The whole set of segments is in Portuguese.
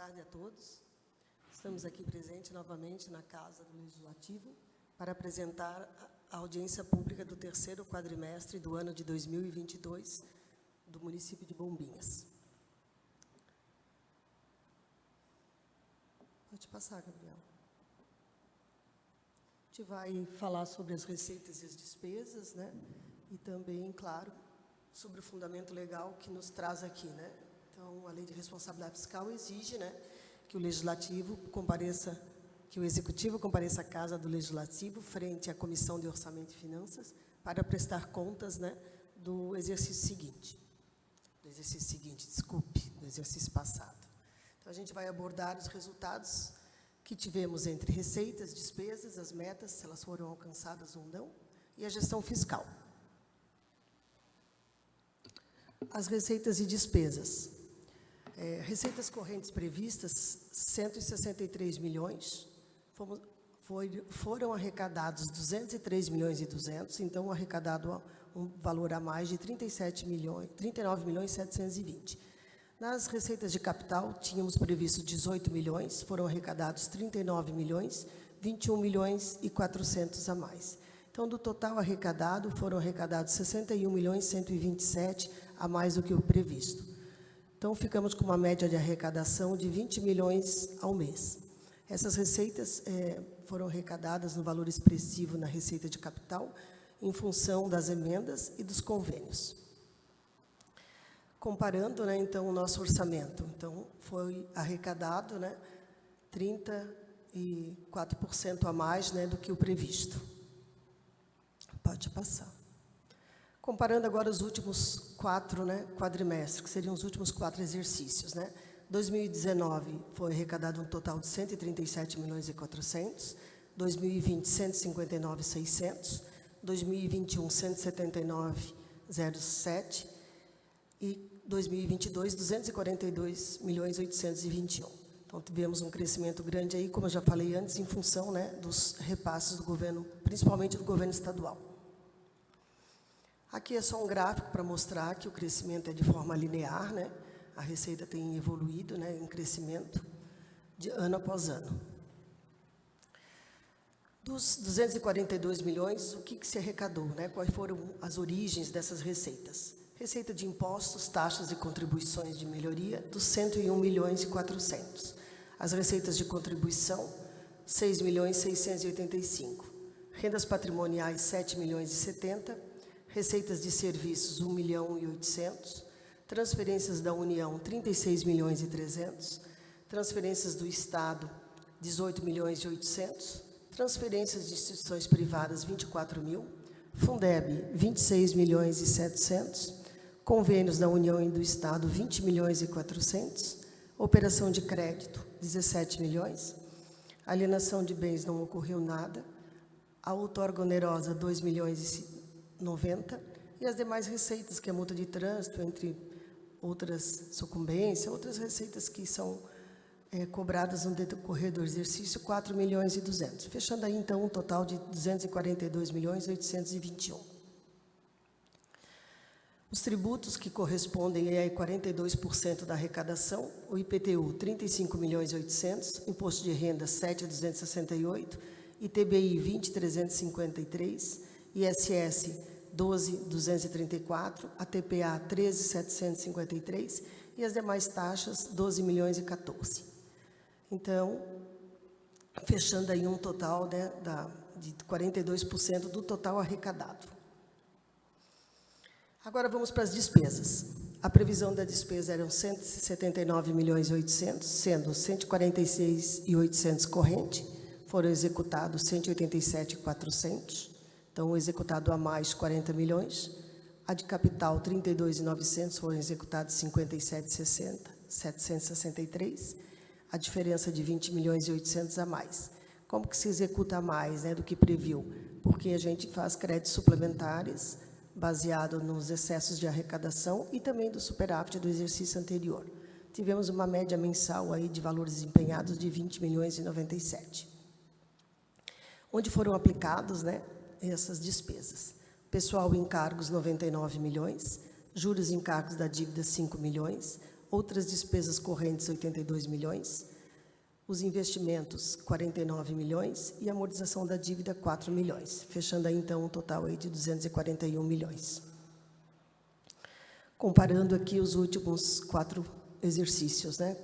tarde a todos. Estamos aqui presentes novamente na Casa do Legislativo para apresentar a audiência pública do terceiro quadrimestre do ano de 2022 do município de Bombinhas. Pode passar, Gabriel. A gente vai falar sobre as receitas e as despesas, né? E também, claro, sobre o fundamento legal que nos traz aqui, né? Então, a Lei de Responsabilidade Fiscal exige, né, que o Legislativo compareça, que o Executivo compareça à Casa do Legislativo frente à Comissão de Orçamento e Finanças para prestar contas, né, do exercício passado. Então, a gente vai abordar os resultados que tivemos entre receitas, despesas, as metas, se elas foram alcançadas ou não, e a gestão fiscal. As receitas e despesas. Receitas correntes previstas, 163 milhões, foram arrecadados 203 milhões e 200, então arrecadado um valor a mais de 39 milhões 720. Nas receitas de capital, tínhamos previsto 18 milhões, foram arrecadados 39 milhões, 21 milhões e 400 a mais. Então, do total arrecadado, foram arrecadados 61 milhões 127 a mais do que o previsto. Então, ficamos com uma média de arrecadação de 20 milhões ao mês. Essas receitas foram arrecadadas no valor expressivo na receita de capital, em função das emendas e dos convênios. Comparando, né, então, o nosso orçamento. Então, foi arrecadado, né, 34% a mais, né, do que o previsto. Pode passar. Comparando agora os últimos 4, né, quadrimestres, que seriam os últimos 4 exercícios, né? 2019 foi arrecadado um total de 137 milhões e 400, 2020 159 600, 2021 179,07 e 2022 242 milhões 821. Então tivemos um crescimento grande aí, como eu já falei antes, em função, né, dos repasses do governo, principalmente do governo estadual. Aqui é só um gráfico para mostrar que o crescimento é de forma linear, né? A receita tem evoluído, né, em crescimento de ano após ano. Dos 242 milhões, o que se arrecadou, né? Quais foram as origens dessas receitas? Receita de impostos, taxas e contribuições de melhoria, dos 101 milhões e 400. As receitas de contribuição, 6 milhões e 685. Rendas patrimoniais, 7 milhões e 70. Receitas de serviços, 1 milhão e 800. Transferências da União, 36 milhões e 300. Transferências do Estado, 18 milhões e 800. Transferências de instituições privadas, 24 mil. Fundeb, 26 milhões e 700. Convênios da União e do Estado, 20 milhões e 400. Operação de crédito, 17 milhões. Alienação de bens, não ocorreu nada. A outorga onerosa, 2 milhões e 90, e as demais receitas, que é multa de trânsito, entre outras sucumbências, outras receitas que são cobradas no decorrer do exercício, 4 milhões e 200, fechando aí, então, um total de 242 milhões e 821. Os tributos que correspondem a 42% da arrecadação, o IPTU, 35 milhões e 800, Imposto de Renda, 7.268, ITBI, 20.353, ISS 12.234, a TPA 13.753 e as demais taxas 12 milhões e 14. Então, fechando aí um total, né, de 42% do total arrecadado. Agora vamos para as despesas. A previsão da despesa eram 179 milhões e 800, sendo 146.800 corrente, foram executados 187.400. Então, o executado a mais, 40 milhões. A de capital, 32.900, foram executados 57.763. A diferença de 20 milhões e 800 a mais. Como que se executa a mais, né, do que previu? Porque a gente faz créditos suplementares, baseado nos excessos de arrecadação e também do superávit do exercício anterior. Tivemos uma média mensal aí de valores empenhados de 20 milhões e 97. Onde foram aplicados, né, essas despesas? Pessoal em encargos, 99 milhões, juros e encargos da dívida, 5 milhões, outras despesas correntes, 82 milhões, os investimentos, 49 milhões, e a amortização da dívida, 4 milhões, fechando aí, então, um total aí de 241 milhões. Comparando aqui os últimos 4 exercícios, né?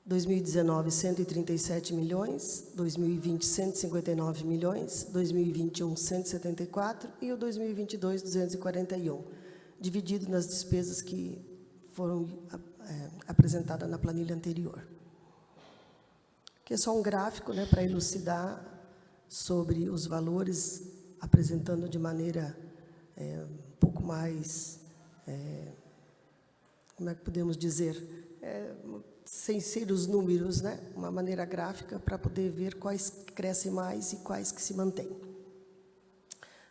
2019, 137 milhões, 2020, 159 milhões, 2021, 174 e o 2022, 241, dividido nas despesas que foram apresentadas na planilha anterior. Aqui é só um gráfico, né, para elucidar sobre os valores, apresentando de maneira um pouco mais, como é que podemos dizer, sem ser os números, né, uma maneira gráfica para poder ver quais crescem mais e quais que se mantêm.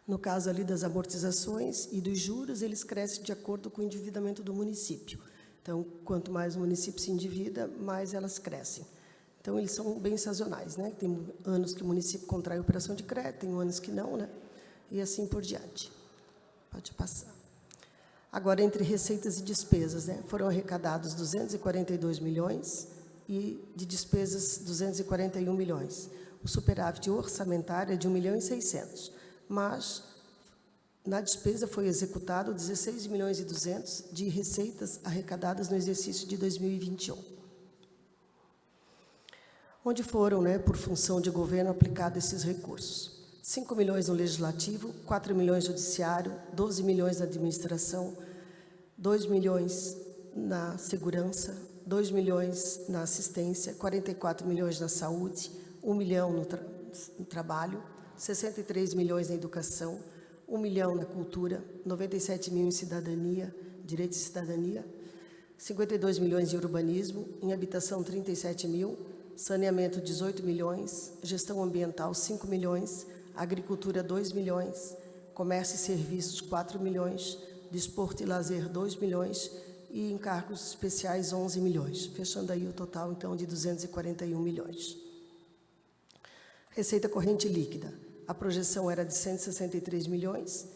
No caso ali das amortizações e dos juros, eles crescem de acordo com o endividamento do município. Então, quanto mais o município se endivida, mais elas crescem. Então, eles são bem sazonais, né? Tem anos que o município contrai operação de crédito, tem anos que não, né? E assim por diante. Pode passar. Agora, entre receitas e despesas, né? Foram arrecadados 242 milhões e de despesas 241 milhões. O superávit orçamentário é de 1 milhão e 600, mas na despesa foi executado 16 milhões e 200 de receitas arrecadadas no exercício de 2021. Onde foram, né, por função de governo, aplicados esses recursos? 5 milhões no Legislativo, 4 milhões no Judiciário, 12 milhões na Administração, 2 milhões na Segurança, 2 milhões na Assistência, 44 milhões na Saúde, 1 milhão no Trabalho, 63 milhões na Educação, 1 milhão na Cultura, 97 mil em Cidadania, Direito e Cidadania, 52 milhões em Urbanismo, em Habitação 37 mil, Saneamento 18 milhões, Gestão Ambiental 5 milhões, Agricultura 2 milhões, Comércio e Serviços 4 milhões, Desporto e Lazer 2 milhões e Encargos Especiais 11 milhões, fechando aí o total, então, de 241 milhões. Receita corrente líquida, a projeção era de 163 milhões,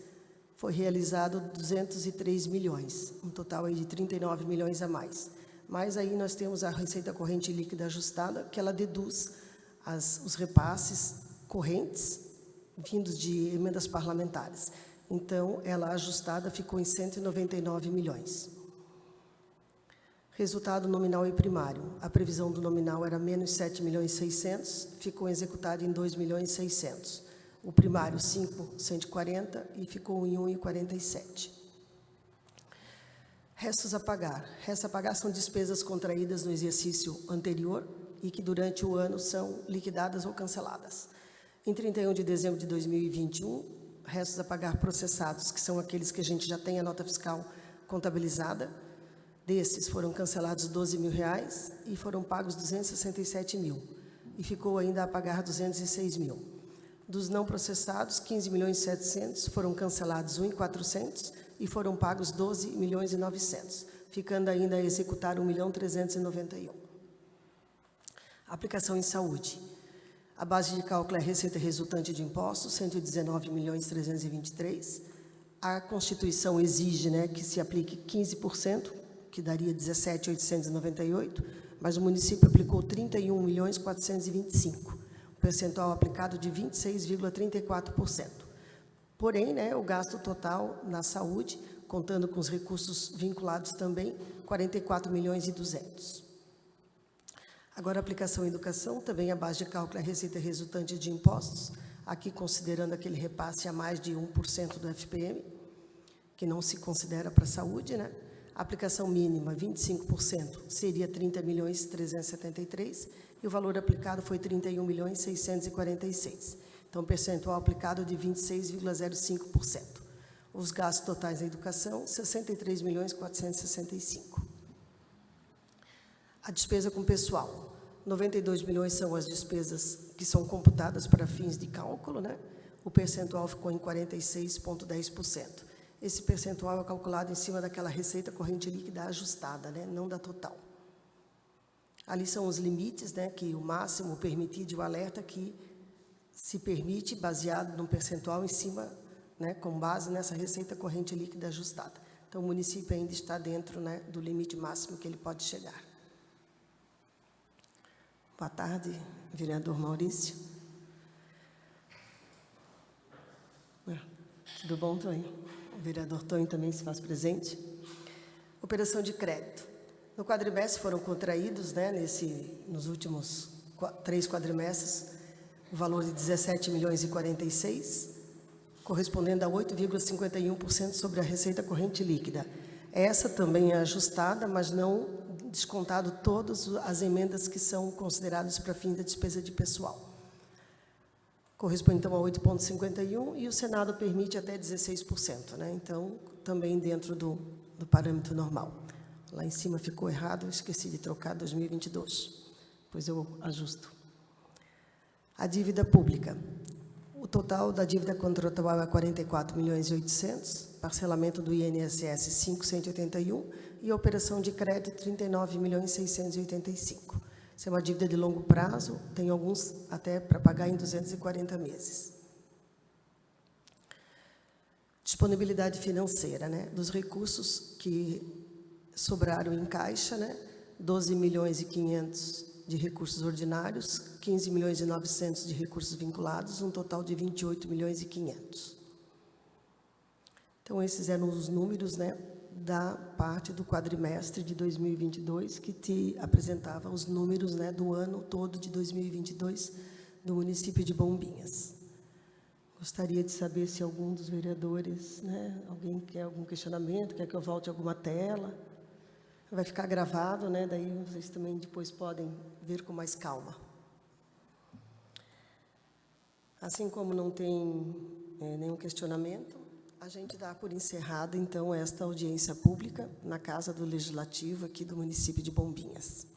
foi realizado 203 milhões, um total aí de 39 milhões a mais. Mas aí nós temos a receita corrente líquida ajustada, que ela deduz os repasses correntes vindos de emendas parlamentares. Então, ela ajustada ficou em 199 milhões. Resultado nominal e primário. A previsão do nominal era menos 7 milhões e 600, ficou executado em 2 milhões e 600. O primário, 5,140 e ficou em 1,47. Restos a pagar. Restos a pagar são despesas contraídas no exercício anterior e que durante o ano são liquidadas ou canceladas. Em 31 de dezembro de 2021, restos a pagar processados, que são aqueles que a gente já tem a nota fiscal contabilizada, desses foram cancelados 12 mil reais e foram pagos 267 mil. E ficou ainda a pagar 206 mil. Dos não processados, 15 milhões e 700, foram cancelados 1.400 e foram pagos 12 milhões e 900, ficando ainda a executar 1 milhão 391. Aplicação em saúde. A base de cálculo é a receita resultante de impostos, 119 milhões 323. A Constituição exige, né, que se aplique 15%, que daria 17.898, mas o município aplicou 31 milhões 425, o percentual aplicado de 26,34%. Porém, né, o gasto total na saúde, contando com os recursos vinculados também, 44 milhões e 200. Agora, a aplicação em educação, também a base de cálculo é a receita resultante de impostos, aqui considerando aquele repasse a mais de 1% do FPM, que não se considera para a saúde, né? A aplicação mínima, 25%, seria 30 milhões e 373, e o valor aplicado foi 31 milhões e 646. Então, percentual aplicado de 26,05%. Os gastos totais da educação, 63 milhões e 465. A despesa com pessoal, 92 milhões são as despesas que são computadas para fins de cálculo, né? O percentual ficou em 46,10%. Esse percentual é calculado em cima daquela receita corrente líquida ajustada, né? Não da total. Ali são os limites, né? Que o máximo permitido, o alerta que se permite, baseado num percentual em cima, né, com base nessa receita corrente líquida ajustada. Então, Então, o município ainda está dentro, né, do limite máximo que ele pode chegar. Boa tarde, vereador Maurício. Tudo bom, Tonho? O vereador Tonho também se faz presente. Operação de crédito. No quadrimestre foram contraídos, né, nos últimos 3 quadrimestres, o valor de 17 milhões e 46, correspondendo a 8,51% sobre a receita corrente líquida. Essa também é ajustada, mas não descontado todas as emendas que são consideradas para fim da despesa de pessoal. Corresponde, então, a 8,51% e o Senado permite até 16%, né? Então, também dentro do parâmetro normal. Lá em cima ficou errado, eu esqueci de trocar 2022, pois eu ajusto. A dívida pública. O total da dívida contratual é 44 milhões e 800, parcelamento do INSS 581 e a operação de crédito 39 milhões e 685. Isso é uma dívida de longo prazo, tem alguns até para pagar em 240 meses. Disponibilidade financeira, né? Dos recursos que sobraram em caixa, né? 12 milhões e 500 de recursos ordinários, 15 milhões e 900 de recursos vinculados, um total de 28 milhões e 500. Então, esses eram os números, né, da parte do quadrimestre de 2022, que te apresentava os números, né, do ano todo de 2022 do município de Bombinhas. Gostaria de saber se algum dos vereadores, né, alguém quer algum questionamento, quer que eu volte alguma tela. Vai ficar gravado, né, daí vocês também depois podem ver com mais calma. Assim como não tem nenhum questionamento, a gente dá por encerrada, então, esta audiência pública na Casa do Legislativo aqui do município de Bombinhas.